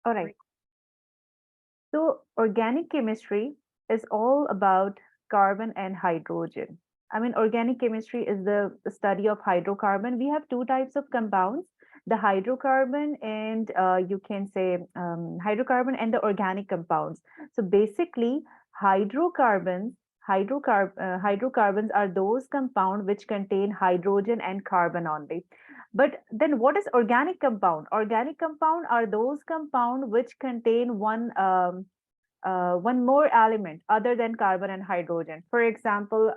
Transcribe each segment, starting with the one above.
All right. So organic chemistry is all about carbon and hydrogen. I mean, organic chemistry is the study of hydrocarbon. We have two types of compounds, the hydrocarbon and you can say hydrocarbon and the organic compounds. So basically, hydrocarbons, hydrocarbons are those compounds which contain hydrogen and carbon only. But then what is organic compound? Organic compound are those compound which contain one more element other than carbon and hydrogen. For example,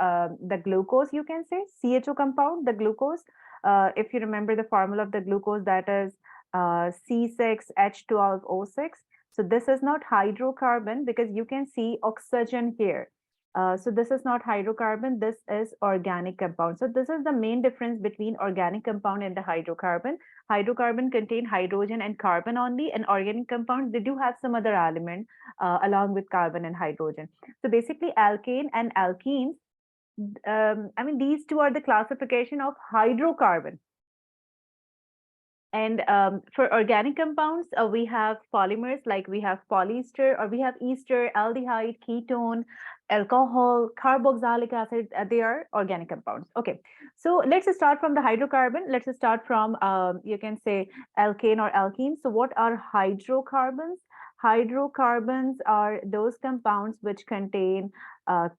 the glucose, you can say CHO compound, the glucose. If you remember the formula of the glucose, that is C6H12O6. So this is not hydrocarbon because you can see oxygen here. So this is not hydrocarbon, this is organic compound. So this is the main difference between organic compound and the hydrocarbon. Hydrocarbon contain hydrogen and carbon only, and organic compound, they do have some other element along with carbon and hydrogen. So basically, alkane and alkenes, I mean, these two are the classification of hydrocarbon. And for organic compounds, we have polymers like we have polyester or we have ester, aldehyde, ketone, alcohol, carboxylic acid. They are organic compounds. Okay, so let's start from the hydrocarbon. Let's start from, you can say, alkane or alkene. So what are hydrocarbons? Hydrocarbons are those compounds which contain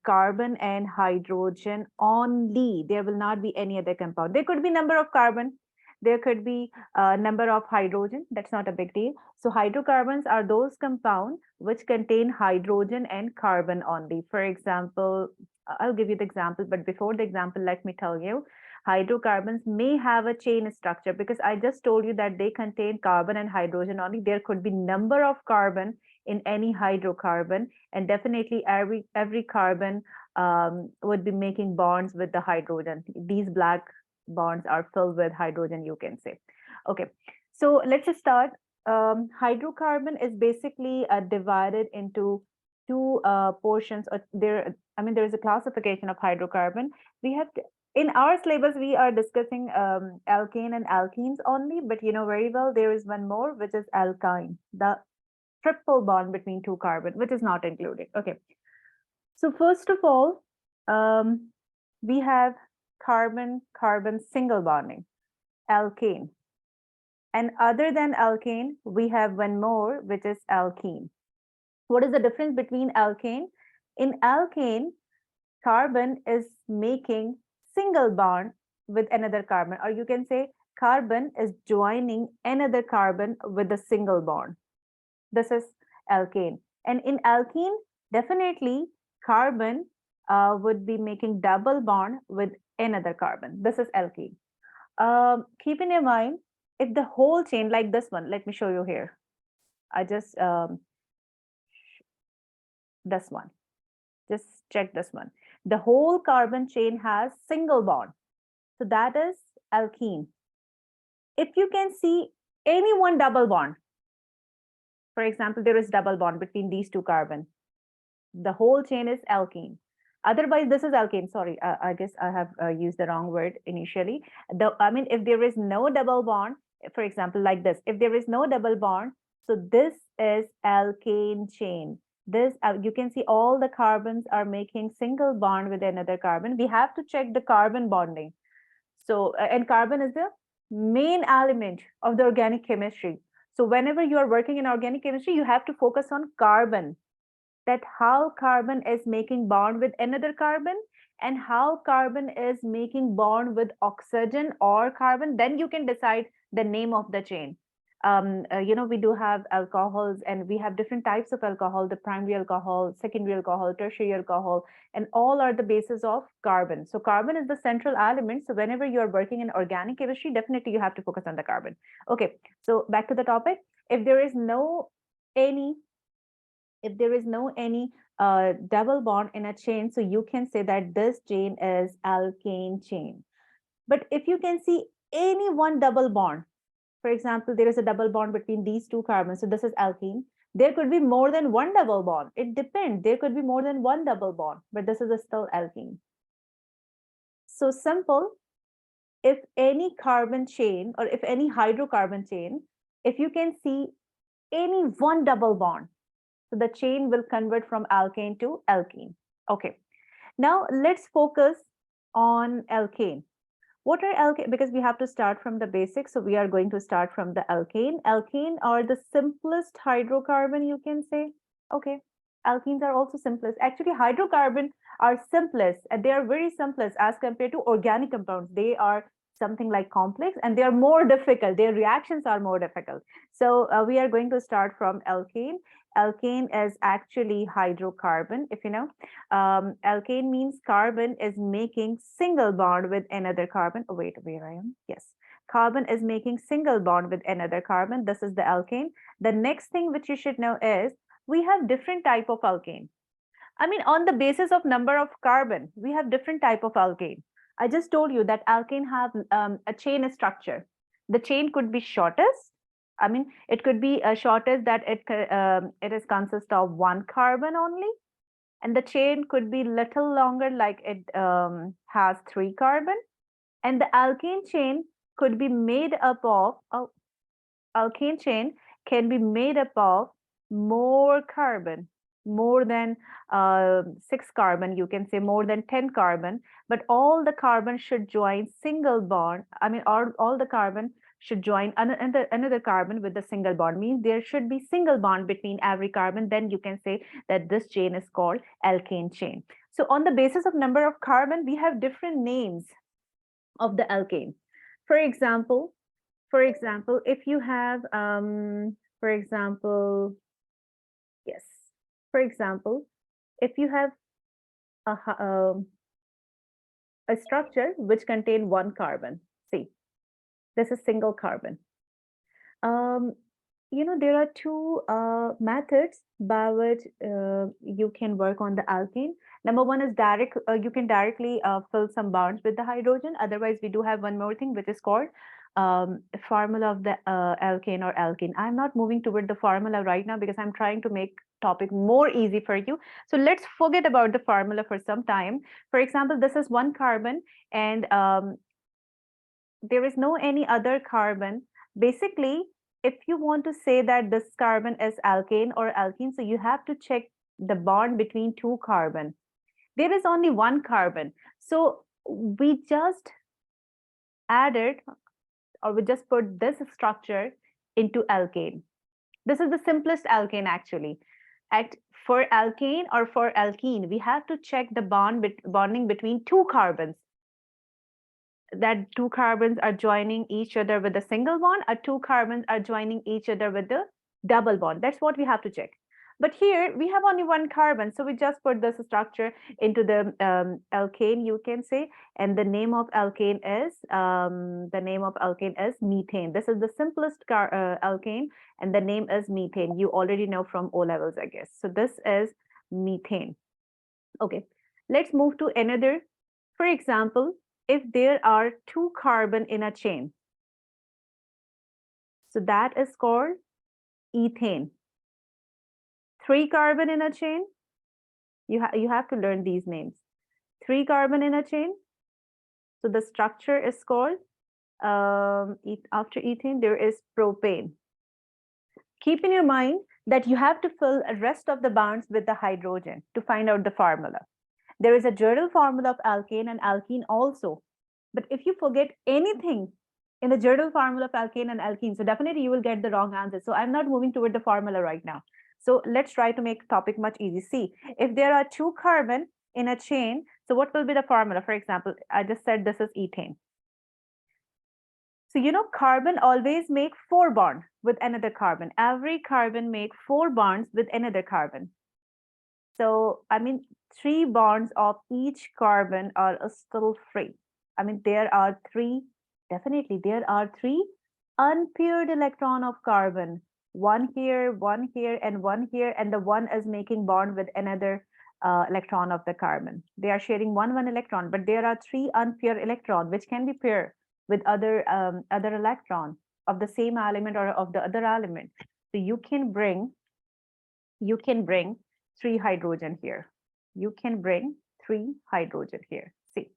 carbon and hydrogen only. There will not be any other compound. There could be number of carbon, there could be a number of hydrogen. That's not a big deal. So hydrocarbons are those compounds which contain hydrogen and carbon only. For example, I'll give you the example, but before the example, let me tell you, hydrocarbons may have a chain structure because I just told you that they contain carbon and hydrogen only. There could be number of carbon in any hydrocarbon, and definitely every carbon would be making bonds with the hydrogen. These black bonds are filled with hydrogen, you can say. Okay, so let's just start. Hydrocarbon is basically divided into two portions. There is a classification of hydrocarbon. We have in our syllabus we are discussing alkane and alkenes only, but you know very well there is one more, which is alkyne, the triple bond between two carbon, which is not included. Okay, so first of all, we have carbon-carbon single bonding, alkane. And other than alkane, we have one more, which is alkene. What is the difference between alkane? In alkane, carbon is making single bond with another carbon, or you can say carbon is joining another carbon with a single bond. This is alkane. And in alkene, definitely carbon would be making double bond with another carbon. This is alkene. Keep in your mind, if the whole chain like this one, let me show you here. I just this one. Just check this one. The whole carbon chain has single bond. So that is alkene. If you can see any one double bond, for example, there is double bond between these two carbon, the whole chain is alkene. Otherwise, this is alkane. Sorry, I guess I have used the wrong word initially. I mean, if there is no double bond, for example, like this, if there is no double bond, so this is alkane chain. This, you can see all the carbons are making single bond with another carbon. We have to check the carbon bonding. So, and carbon is the main element of the organic chemistry. So whenever you are working in organic chemistry, you have to focus on carbon, that how carbon is making bond with another carbon and how carbon is making bond with oxygen or carbon. Then you can decide the name of the chain. We do have alcohols and we have different types of alcohol, the primary alcohol, secondary alcohol, tertiary alcohol, and all are the basis of carbon. So carbon is the central element. So whenever you're working in organic chemistry, definitely you have to focus on the carbon. Okay, so back to the topic. If there is no any double bond in a chain, so you can say that this chain is alkane chain. But if you can see any one double bond, for example, there is a double bond between these two carbons, so this is alkene. There could be more than one double bond. It depends. There could be more than one double bond, but this is still alkene. So simple. If any carbon chain or if any hydrocarbon chain, if you can see any one double bond. So the chain will convert from alkane to alkene. Okay. Now let's focus on alkane. What are alkane? Because we have to start from the basics. So we are going to start from the alkane. Alkane are the simplest hydrocarbon, you can say. Okay. Alkenes are also simplest. Actually, hydrocarbon are simplest. And they are very simplest as compared to organic compounds. They are something like complex and they are more difficult. Their reactions are more difficult. So we are going to start from alkane. Alkane is actually hydrocarbon, if you know. Alkane means carbon is making single bond with another carbon. Oh, wait, where I am? Yes. Carbon is making single bond with another carbon. This is the alkane. The next thing which you should know is we have different type of alkane. I mean, on the basis of number of carbon, we have different type of alkane. I just told you that alkane have a chain structure. The chain could be shortest. I mean, it could be shortest that it is consist of one carbon only, and the chain could be little longer, like it has three carbon, and the alkane chain could be made up of alkane chain can be made up of more carbon, more than 6 carbon, you can say more than 10 carbon, but all the carbon should join single bond. I mean, all the carbon should join another carbon with a single bond, means there should be single bond between every carbon. Then you can say that this chain is called alkane chain. So on the basis of number of carbon, we have different names of the alkane. For example, if you have, for example, yes, for example, if you have a structure which contain one carbon, see, this is single carbon. Um, there are two methods by which you can work on the alkane. Number one is direct, you can directly fill some bonds with the hydrogen. Otherwise, we do have one more thing, which is called formula of the alkane or alkene. I'm not moving toward the formula right now because I'm trying to make topic more easy for you. So let's forget about the formula for some time. For example, this is one carbon and there is no any other carbon. Basically, if you want to say that this carbon is alkane or alkene, so you have to check the bond between two carbon. There is only one carbon. So we just added, or we just put this structure into alkane. This is the simplest alkane actually. For alkane or for alkene, we have to check the bonding between two carbons, that two carbons are joining each other with a single bond, or two carbons are joining each other with a double bond. That's what we have to check. But here we have only one carbon, so we just put this structure into the alkane, you can say, and the name of alkane is methane. This is the simplest alkane, and the name is methane. You already know from O levels, I guess. So this is methane. Okay, let's move to another. For example, if there are two carbon in a chain, so that is called ethane. Three carbon in a chain, you have to learn these names. Three carbon in a chain, so the structure is called, after ethane, there is propane. Keep in your mind that you have to fill the rest of the bonds with the hydrogen to find out the formula. There is a general formula of alkane and alkene also. But if you forget anything in the general formula of alkane and alkene, so definitely you will get the wrong answer. So I'm not moving toward the formula right now. So let's try to make topic much easy. See, if there are two carbon in a chain, so what will be the formula? For example, I just said this is ethane. So carbon always make four bonds with another carbon. Every carbon make four bonds with another carbon. So I mean, three bonds of each carbon are still free. I mean, there are three unpaired electron of carbon. One here, and one here, and the one is making bond with another electron of the carbon. They are sharing one electron, but there are three unpaired electron which can be paired with other electron of the same element or of the other element. So you can bring three hydrogen here. You can bring three hydrogen here. See,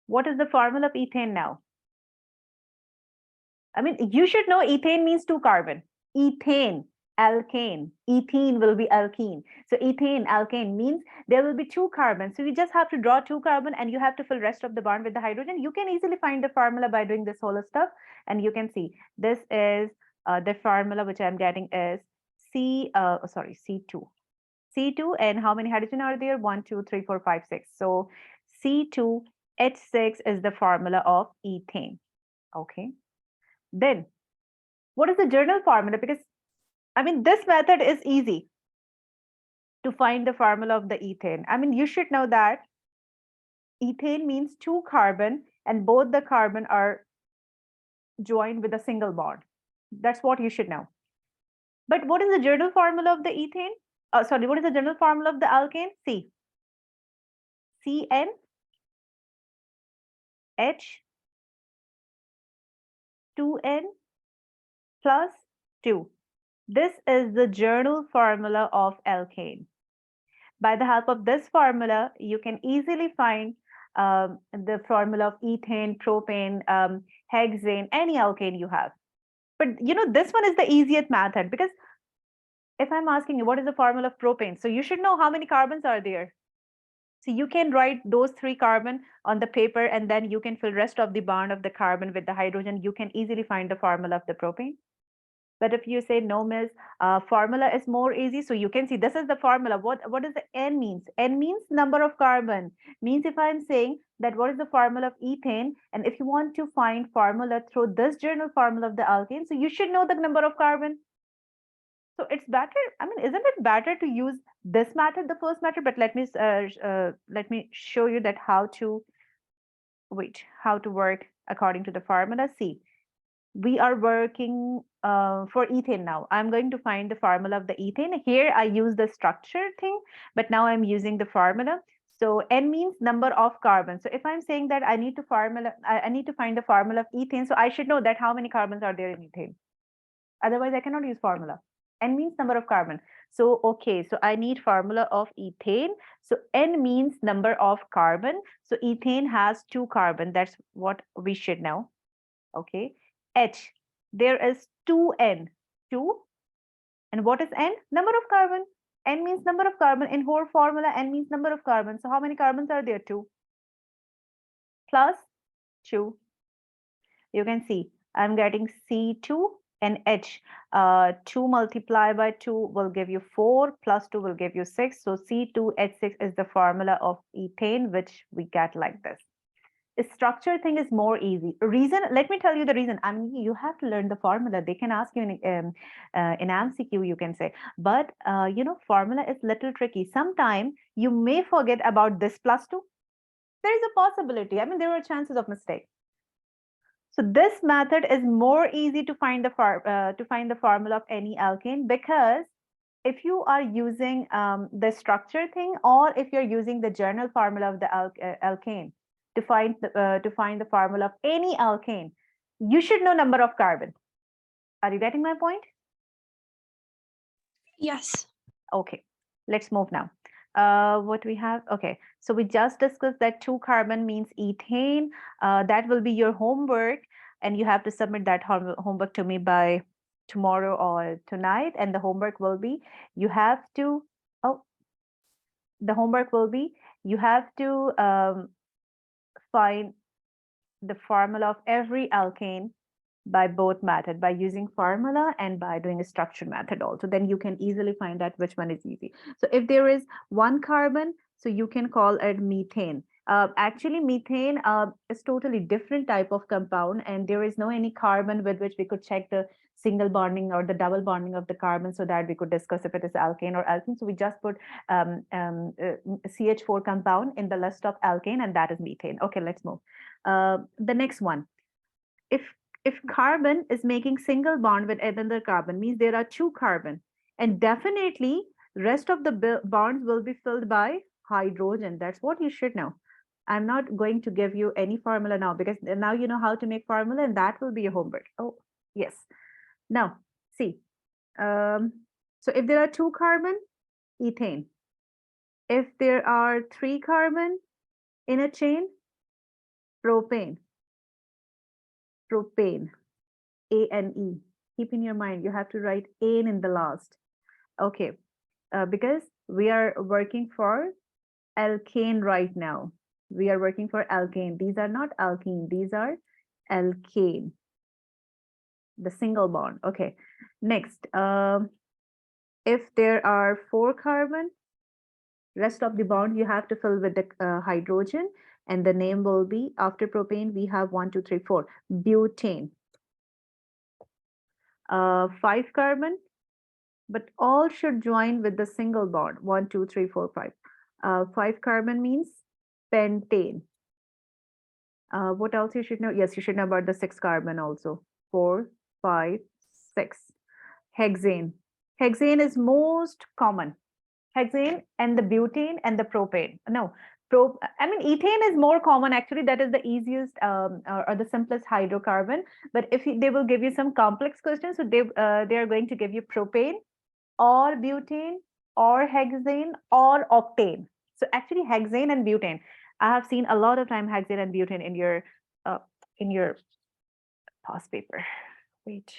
what is the formula of ethane now? I mean, you should know ethane means two carbon. Ethane, alkane. Ethene will be alkene. So ethane, alkane means there will be two carbons. So you just have to draw two carbon and you have to fill rest of the bond with the hydrogen. You can easily find the formula by doing this whole stuff. And you can see this is the formula which I'm getting is C2. C2, and how many hydrogen are there? 1, 2, 3, 4, 5, 6. So C2H6 is the formula of ethane. Okay. Then what is the journal formula? Because I mean, this method is easy to find the formula of the ethane. I mean, you should know that ethane means two carbon and both the carbon are joined with a single bond. That's what you should know. But what is the journal formula of the ethane? Sorry, what is the journal formula of the alkane? C. CN H 2N plus 2. This is the journal formula of alkane. By the help of this formula, you can easily find the formula of ethane, propane, hexane, any alkane you have. But you know, this one is the easiest method because if I'm asking you what is the formula of propane, so you should know how many carbons are there. So you can write those three carbon on the paper and then you can fill rest of the bond of the carbon with the hydrogen. You can easily find the formula of the propane. But if you say no, miss, formula is more easy. So you can see this is the formula. What does the N means? N means number of carbon. Means if I'm saying that what is the formula of ethane, and if you want to find formula through this journal formula of the alkane, so you should know the number of carbon. So it's better. I mean, isn't it better to use this method, the first method? But let me show you that how to work according to the formula. See, we are working for ethane now. I'm going to find the formula of the ethane. Here I use the structure thing, but now I'm using the formula. So N means number of carbons. So if I'm saying that I need to find the formula of ethane, so I should know that how many carbons are there in ethane. Otherwise, I cannot use formula. N means number of carbon. So, okay, so I need formula of ethane. So N means number of carbon. So ethane has two carbon. That's what we should know. Okay. H, there is 2N, 2. And what is N? Number of carbon. N means number of carbon. In whole formula, N means number of carbon. So how many carbons are there? 2 plus 2. You can see I'm getting C2 and H. 2 multiplied by 2 will give you 4, plus 2 will give you 6. So C2H6 is the formula of ethane, which we get like this. The structure thing is more easy. Reason, let me tell you the reason. I mean, you have to learn the formula. They can ask you in MCQ, you can say. But, you know, formula is little tricky. Sometime you may forget about this plus 2. There is a possibility. I mean, there are chances of mistake. So this method is more easy to find the formula of any alkane, because if you are using the structure thing, or if you're using the general formula of the alkane to find the formula of any alkane, you should know number of carbon. Are you getting my point? Yes. Okay, let's move now. What we have, okay, so we just discussed that 2 carbon means ethane. That will be your homework, and you have to submit that homework to me by tomorrow or tonight. And the homework will be, you have to, find the formula of every alkane by both method, by using formula and by doing a structure method also. Then you can easily find out which one is easy. So if there is 1 carbon, so you can call it methane. Actually, methane is totally different type of compound, and there is no any carbon with which we could check the single bonding or the double bonding of the carbon, so that we could discuss if it is alkane or alkene. So we just put CH4 compound in the list of alkane, and that is methane. Okay, let's move. The next one. If carbon is making single bond with another carbon, means there are 2 carbon, and definitely rest of the bonds will be filled by hydrogen. That's what you should know. I'm not going to give you any formula now, because now you know how to make formula, and that will be your homework. Oh, yes. Now, see. So if there are 2 carbon, ethane. If there are 3 carbon in a chain, propane. A-N-E. Keep in your mind, you have to write ane in the last. Okay, because we are working for alkane right now. We are working for alkane. These are not alkene, these are alkane, the single bond. Okay, next, if there are 4 carbon, rest of the bond you have to fill with the hydrogen, and the name will be, after propane we have 1, 2, 3, 4, butane. 5 carbon, but all should join with the single bond, 1, 2, 3, 4, 5. 5 carbon means pentane. What else you should know? Yes, you should know about the 6 carbon also. 4, 5, 6. Hexane. Hexane is most common. Hexane and the butane and the propane. No, I mean, ethane is more common actually. That is the easiest or the simplest hydrocarbon. But if they will give you some complex questions, so they are going to give you propane or butane or hexane or octane. So actually, hexane and butane. I have seen a lot of time hexane and butane in your past paper. Wait.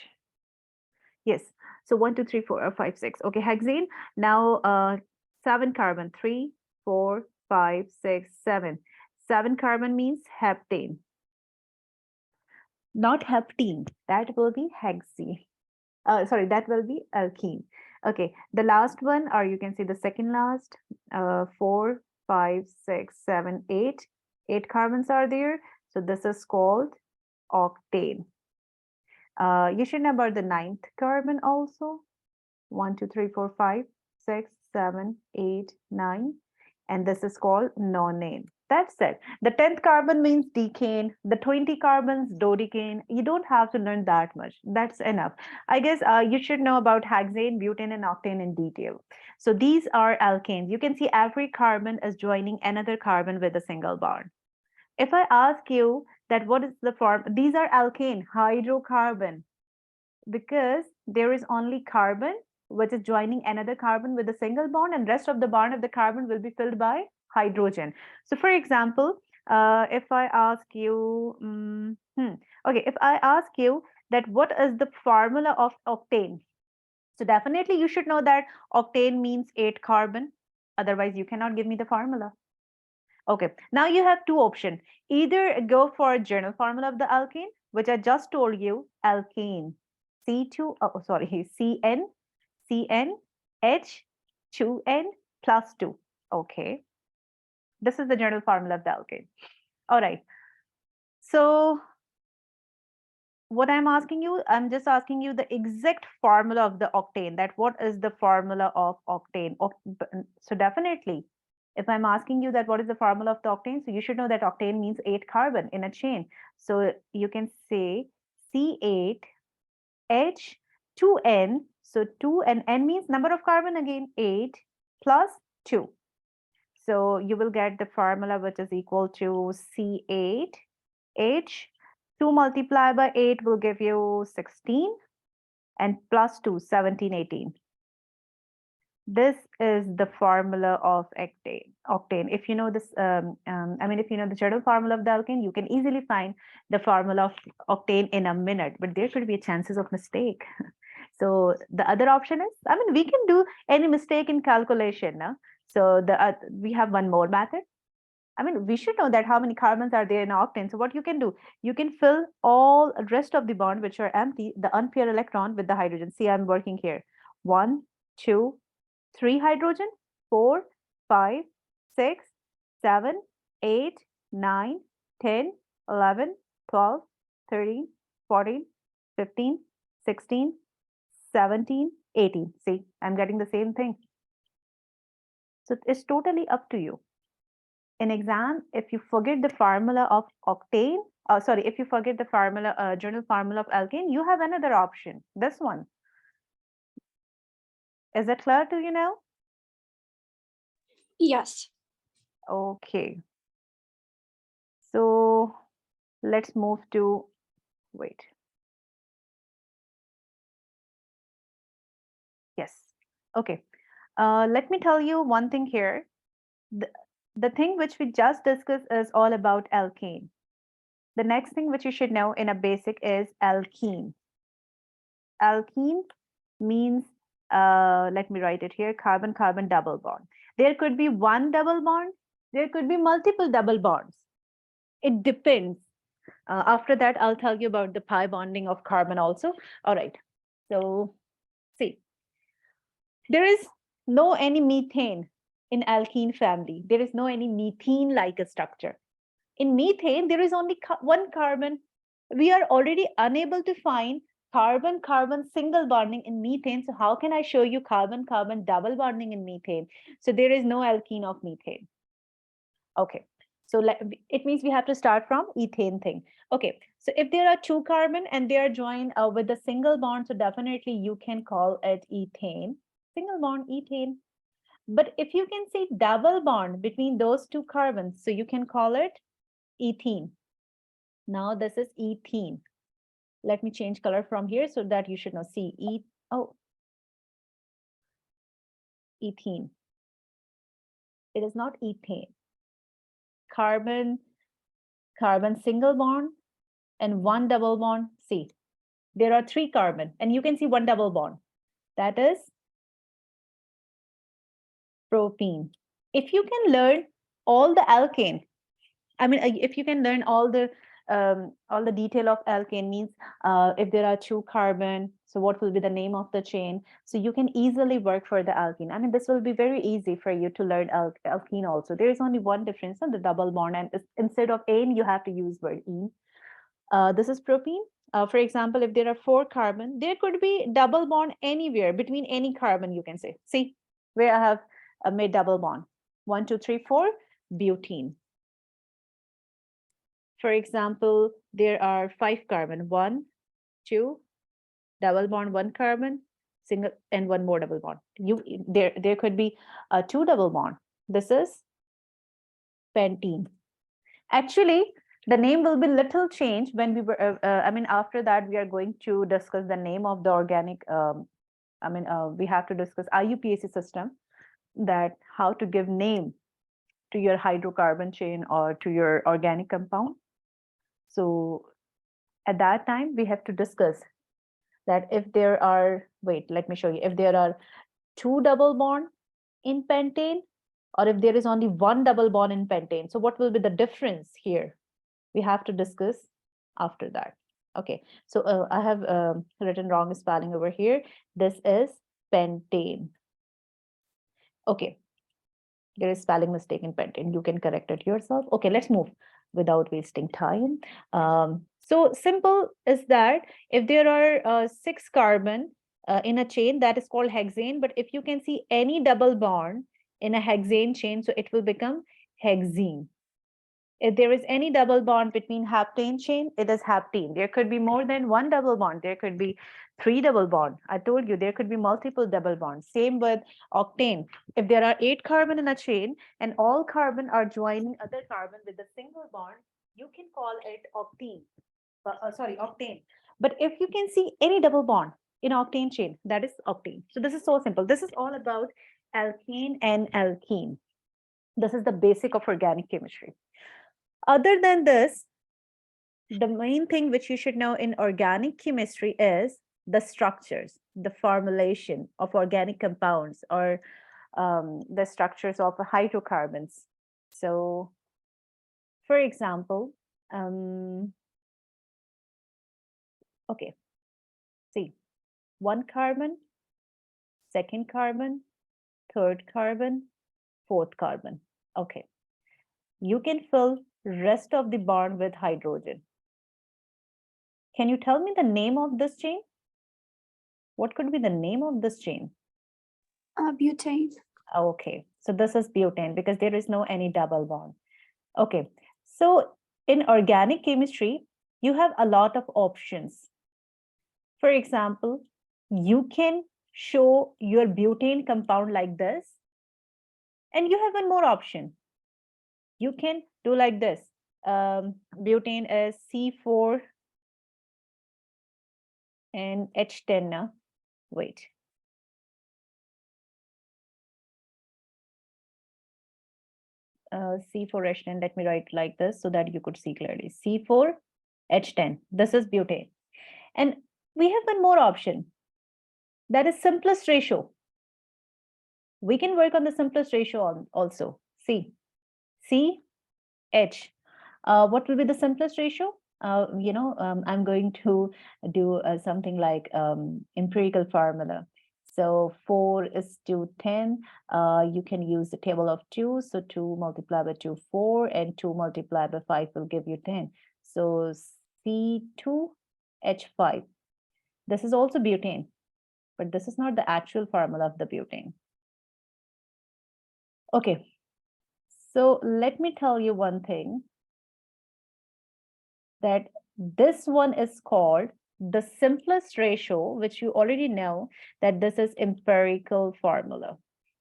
Yes. So 1, 2, 3, 4, 5, 6. Okay, hexane. Now 7 carbon, 3, 4, 5, 6, 7. 7 carbon means heptane. Not heptene. That will be hexene. Sorry, that will be alkene. Okay, the last one, or you can say the second last, 4, 5, 6, 7, 8. 8 carbons are there. So this is called octane. You should know about the 9th carbon also. 1, 2, 3, 4, 5, 6, 7, 8, 9. And this is called nonane. That's it. The 10th carbon means decane. The 20 carbons, dodecane. You don't have to learn that much. That's enough. I guess you should know about hexane, butane, and octane in detail. So these are alkanes. You can see every carbon is joining another carbon with a single bond. If I ask you that what is the form, these are alkane, hydrocarbon, because there is only carbon which is joining another carbon with a single bond, and rest of the bond of the carbon will be filled by hydrogen. So for example, if I ask you, okay, if I ask you that what is the formula of octane, so definitely you should know that octane means 8 carbon, otherwise you cannot give me the formula. Okay, now you have two options. Either go for general formula of the alkane, which I just told you, alkane. C2, oh, sorry, CN, H2N plus 2. Okay, this is the general formula of the alkane. All right. So what I'm asking you, I'm just asking you the exact formula of the octane, that what is the formula of octane? So definitely, if I'm asking you that what is the formula of the octane, so you should know that octane means 8 carbon in a chain. So you can say C8H2N. So 2 and N means number of carbon, again 8 plus 2. So you will get the formula which is equal to C8H. 2 multiplied by 8 will give you 16, and plus 2, 17, 18. This is the formula of octane. If you know this, if you know the general formula of the alkane, you can easily find the formula of octane in a minute, but there could be chances of mistake. So the other option is, we can do any mistake in calculation. No? So we have one more method. We should know that how many carbons are there in octane. So what you can do, you can fill all rest of the bond which are empty, the unpaired electron with the hydrogen. See, I'm working here. 1, 2, 3 hydrogen, 4, 5, 6, 7, 8, 9, 10, 11, 12, 13, 14, 15, 16, 17, 18. See, I'm getting the same thing. So it's totally up to you. In exam, if you forget the formula of octane, if you forget the formula, general formula of alkane, you have another option, this one. Is that clear to you now? Yes. Okay. So let's move to, wait. Yes. Okay. Let me tell you one thing here. The thing which we just discussed is all about alkane. The next thing which you should know in a basic is alkene. Alkene means, let me write it here, carbon-carbon double bond. There could be one double bond, there could be multiple double bonds. It depends. After that, I'll tell you about the pi bonding of carbon also. All right. So see, there is no any methane in alkene family. There is no any methane-like a structure. In methane, there is only one carbon. We are already unable to find carbon-carbon single bonding in methane. So how can I show you carbon-carbon double bonding in methane? So there is no alkene of methane. Okay. So it means we have to start from ethane thing. Okay. So if there are two carbon and they are joined with a single bond, so definitely you can call it ethane. Single bond, ethane. But if you can see double bond between those two carbons, so you can call it ethene. Now this is ethene. Let me change color from here so that you should know. See, ethene. It is not ethane. Carbon, carbon single bond and one double bond. See, there are three carbon and you can see one double bond. That is propene. If you can learn all the alkane, I mean, if you can learn all the detail of alkane means if there are two carbon, so what will be the name of the chain? So you can easily work for the alkene. I mean, this will be very easy for you to learn alkene also. There is only one difference on the double bond, and instead of ane, you have to use word ene. This is propene. For example, if there are four carbon, there could be double bond anywhere between any carbon, you can say. See, where I have made double bond. 1, 2, 3, 4, butene. For example, there are 5 carbon, 1, 2, double bond, 1 carbon, single, and 1 more double bond. There could be 2 double bond. This is pentene. Actually, the name will be little changed when we were, I mean, after that, we are going to discuss the name of the organic, we have to discuss IUPAC system, that how to give name to your hydrocarbon chain or to your organic compound. So at that time, we have to discuss that if there are, wait, let me show you, if there are 2 double bond in pentane, or if there is only 1 double bond in pentane. So what will be the difference here? We have to discuss after that. Okay, so I have written wrong spelling over here. This is pentane. Okay, there is spelling mistake in pentane. You can correct it yourself. Okay, let's move without wasting time. So simple is that if there are 6 carbon in a chain, that is called hexane. But if you can see any double bond in a hexane chain, so it will become hexene. If there is any double bond between heptane chain, it is heptene. There could be more than 1 double bond. There could be 3 double bond. I told you there could be multiple double bonds. Same with octane. If there are 8 carbon in a chain and all carbon are joining other carbon with a single bond, you can call it octane. Octane. But if you can see any double bond in octane chain, that is octane. So this is so simple. This is all about alkane and alkene. This is the basic of organic chemistry. Other than this, the main thing which you should know in organic chemistry is the structures, the formulation of organic compounds, or the structures of hydrocarbons. So, for example, okay, see, 1 carbon, 2nd carbon, 3rd carbon, 4th carbon. Okay, you can fill rest of the bond with hydrogen. Can you tell me the name of this chain? What could be the name of this chain? Butane. Okay, so this is butane because there is no any double bond. Okay, so in organic chemistry, you have a lot of options. For example, you can show your butane compound like this, and you have one more option. You can do like this. Butane is C4 and H10 now. Wait. C4H10, let me write like this so that you could see clearly. C4H10, this is butane. And We have one more option. That is simplest ratio. We can work on the simplest ratio also. C. H. What will be the simplest ratio? I'm going to do something like empirical formula. So 4 is to 10. You can use the table of 2. So 2 multiplied by 2, 4, and 2 multiplied by 5 will give you 10. So C2H5. This is also butane, but this is not the actual formula of the butane. Okay, so let me tell you one thing, that this one is called the simplest ratio, which you already know that this is empirical formula.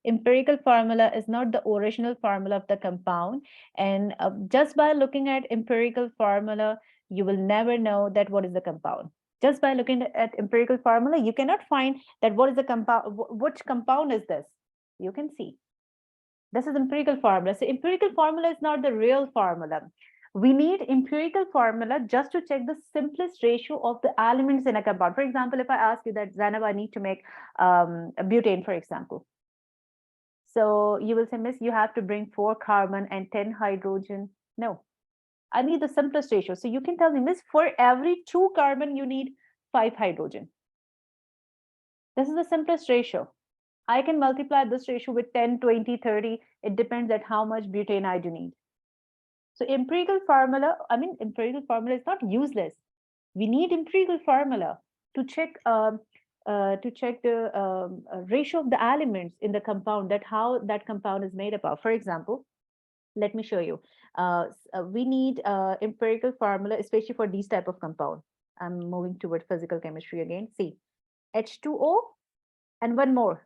Empirical formula is not the original formula of the compound. And just by looking at empirical formula, you will never know that what is the compound. Just by looking at empirical formula, you cannot find that what is the compound, which compound is this. You can see. This is empirical formula. So empirical formula is not the real formula. We need empirical formula just to check the simplest ratio of the elements in a compound. For example, if I ask you that, Zainab, I need to make a butane, for example. So you will say, Miss, you have to bring 4 carbon and 10 hydrogen. No, I need the simplest ratio. So you can tell me, Miss, for every 2 carbon, you need 5 hydrogen. This is the simplest ratio. I can multiply this ratio with 10, 20, 30. It depends at how much butane I do need. So empirical formula is not useless. We need empirical formula to check the ratio of the elements in the compound, that how that compound is made up of. For example, let me show you. We need empirical formula, especially for these type of compound. I'm moving toward physical chemistry again. See, H2O and one more,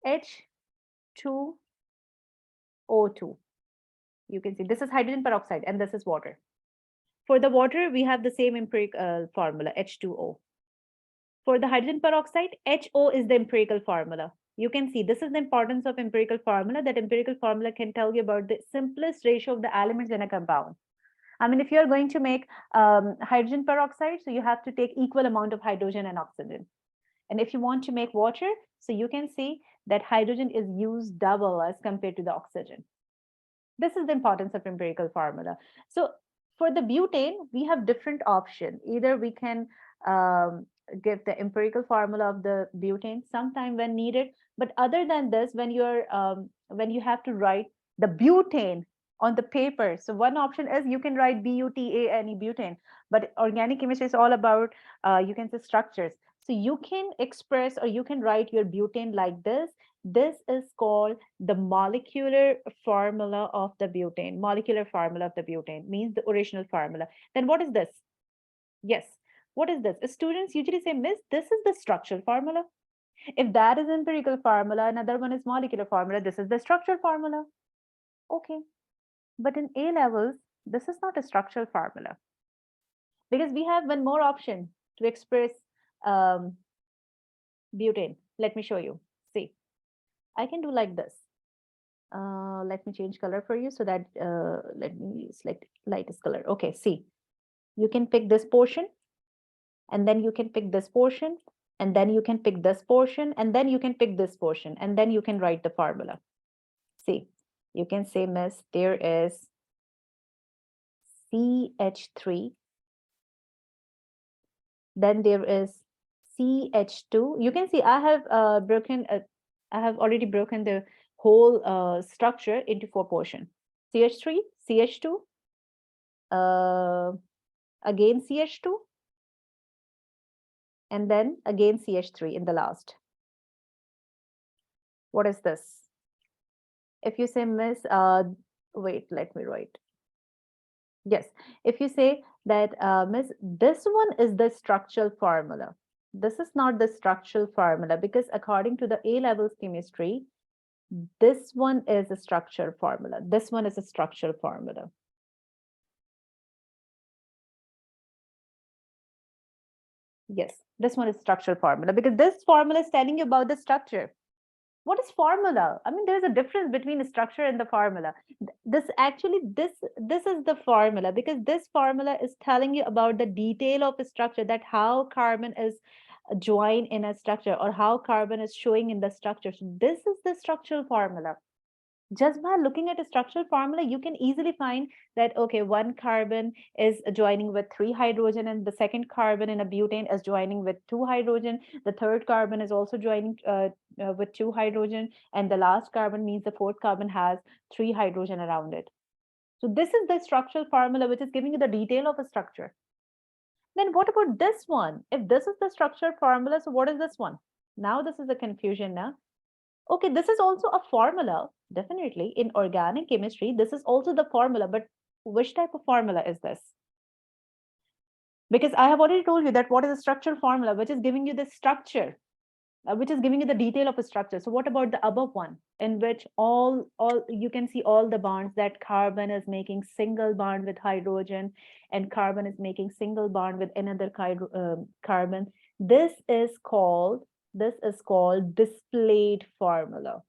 H2O2. You can see this is hydrogen peroxide and this is water. For the water, we have the same empirical formula, H2O. For the hydrogen peroxide, HO is the empirical formula. You can see this is the importance of empirical formula, that empirical formula can tell you about the simplest ratio of the elements in a compound. I mean, if you're going to make hydrogen peroxide, so you have to take equal amount of hydrogen and oxygen. And if you want to make water, so you can see that hydrogen is used double as compared to the oxygen. This is the importance of empirical formula. So for the butane, we have different options. Either we can give the empirical formula of the butane sometime when needed. But other than this, when you have to write the butane on the paper, so one option is you can write butane butane. But organic chemistry is all about you can say structures. So you can express or you can write your butane like this. This is called the molecular formula of the butane. Molecular formula of the butane means the original formula. Then what is this? Yes. What is this? Students usually say, Miss, this is the structural formula. If that is empirical formula, another one is molecular formula. This is the structural formula. Okay. But in A levels, this is not a structural formula. Because we have one more option to express butane. Let me show you. See. I can do like this. Let me change color for you so that let me select lightest color. Okay, see, you can pick this portion, and then you can pick this portion, and then you can pick this portion, and then you can pick this portion, and then you can write the formula. See, you can say, Miss, there is CH3, then there is CH2. You can see I have I have already broken the whole structure into 4 portions. CH3, CH2, again CH2, and then again CH3 in the last. What is this? If you say, Miss, wait, let me write. Yes, if you say that, Miss, this one is the structural formula. This is not the structural formula because according to the A levels chemistry, this one is a structural formula. This one is a structural formula. Yes, this one is structural formula because this formula is telling you about the structure. What is formula? I mean, there's a difference between structure and the formula. This is the formula, because this formula is telling you about the detail of a structure, that how carbon is joined in a structure, or how carbon is showing in the structure. So this is the structural formula. Just by looking at a structural formula, you can easily find that, okay, one carbon is joining with 3 hydrogen, and the second carbon in a butane is joining with 2 hydrogen. The third carbon is also joining with 2 hydrogen, and the last carbon means the fourth carbon has 3 hydrogen around it. So this is the structural formula, which is giving you the detail of a structure. Then what about this one? If this is the structure formula, so what is this one? Now this is the confusion now. Okay, this is also a formula, definitely. In organic chemistry, this is also the formula, but which type of formula is this? Because I have already told you that what is a structural formula, which is giving you the structure, which is giving you the detail of a structure. So what about the above one, in which all you can see all the bonds, that carbon is making single bond with hydrogen, and carbon is making single bond with another carbon. This is called displayed formula.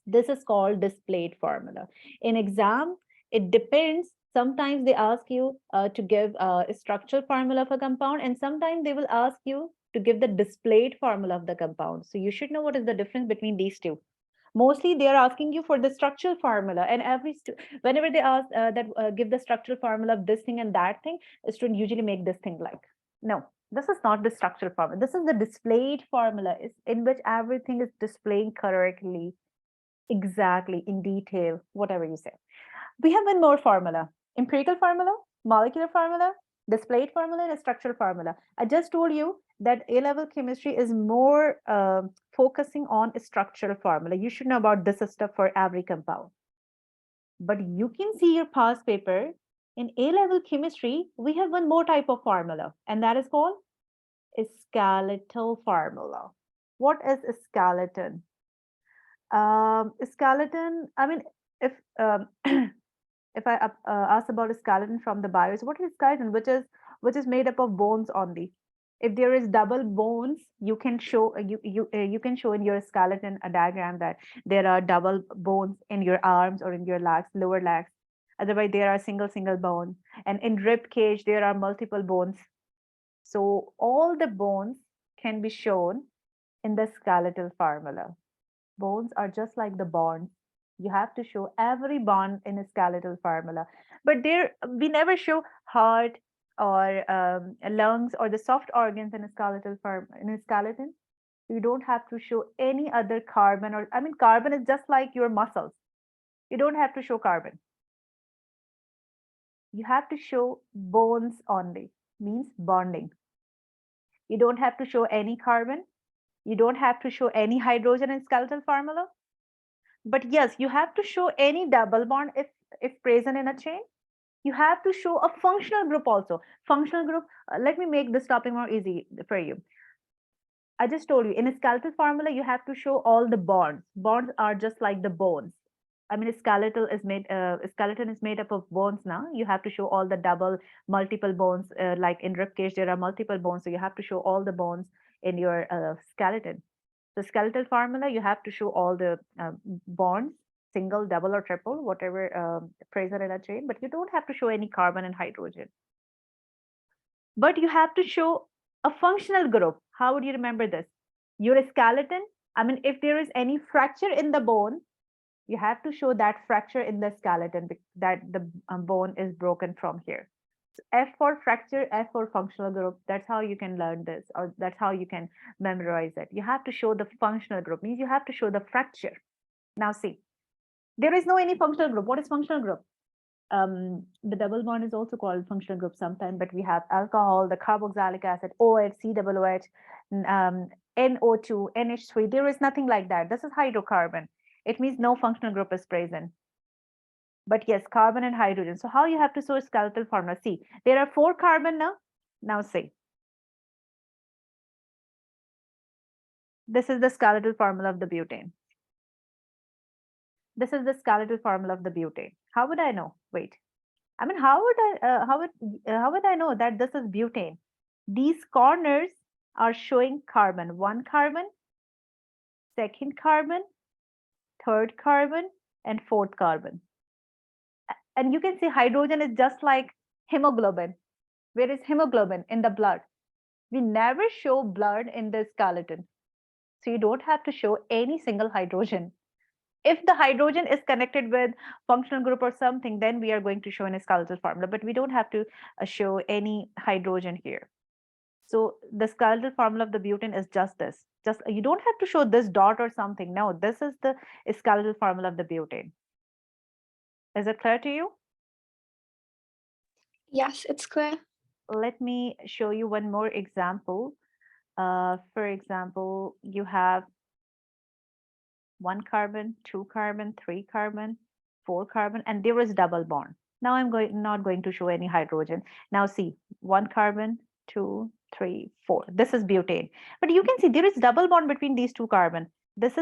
This is called displayed formula. In exam, it depends. Sometimes they ask you to give a structural formula of a compound, and sometimes they will ask you to give the displayed formula of the compound. So you should know what is the difference between these two. Mostly they are asking you for the structural formula, and whenever they ask that give the structural formula of this thing and that thing, a student usually make this thing like, no, this is not the structural formula. This is the displayed formula, is in which everything is displaying correctly, exactly, in detail, whatever you say. We have one more formula: empirical formula, molecular formula, displayed formula, and a structural formula. I just told you that A-level chemistry is more focusing on a structural formula. You should know about this stuff for every compound. But you can see your past paper. In A-level chemistry, we have one more type of formula, and that is called a skeletal formula. What is a skeleton? Skeleton, I mean, if if I ask about a skeleton from the bio, so what is skeleton? Which is made up of bones only. If there is double bones, you can show you can show in your skeleton a diagram that there are double bones in your arms or in your legs, lower legs. Otherwise, there are single bone. And in rib cage, there are multiple bones. So all the bones can be shown in the skeletal formula. Bones are just like the bonds. You have to show every bond in a skeletal formula. But there, we never show heart or lungs or the soft organs in a skeletal in a skeleton. You don't have to show any other carbon, or I mean, carbon is just like your muscles. You don't have to show carbon. You have to show bones only, means bonding. You don't have to show any carbon. You don't have to show any hydrogen in skeletal formula. But yes, you have to show any double bond if present in a chain. You have to show a functional group also. Functional group, let me make this topic more easy for you. I just told you, in a skeletal formula, you have to show all the bonds. Bonds are just like the bones. I mean, a skeleton is made up of bones now. You have to show all the double, multiple bones. Like in ribcage, there are multiple bones. So you have to show all the bones in your skeleton. The skeletal formula, you have to show all the bonds, single, double, or triple, whatever present in a chain, but you don't have to show any carbon and hydrogen. But you have to show a functional group. How would you remember this? Your skeleton, I mean, if there is any fracture in the bone, you have to show that fracture in the skeleton, that the bone is broken from here. So F for fracture, F for functional group. That's how you can learn this, or that's how you can memorize it. You have to show the functional group, means you have to show the fracture. Now see, there is no any functional group. What is functional group? The double bond is also called functional group sometimes, but we have alcohol, the carboxylic acid, OH, COOH, NO2, NH3. There is nothing like that. This is hydrocarbon. It means no functional group is present. But yes, carbon and hydrogen. So how you have to show skeletal formula? See, there are 4 carbon now. Now see, this is the skeletal formula of the butane. This is the skeletal formula of the butane. How would I know? Wait, I mean, how would I know that this is butane? These corners are showing carbon, 1 carbon, second carbon, third carbon, and fourth carbon. And you can see hydrogen is just like hemoglobin. Where is hemoglobin? In the blood. We never show blood in the skeleton. So you don't have to show any single hydrogen. If the hydrogen is connected with functional group or something, then we are going to show in a skeletal formula, but we don't have to show any hydrogen here. So the skeletal formula of the butane is just this. Just you don't have to show this dot or something. No, this is the skeletal formula of the butane. Is it clear to you? Yes, it's clear. Let me show you one more example. For example, you have 1 carbon, 2 carbon, 3 carbon, 4 carbon, and there is double bond. Now I'm not going to show any hydrogen. Now see, 1 carbon, 2, 3, 4. This is butane. But you can see there is double bond between these 2 carbon. This is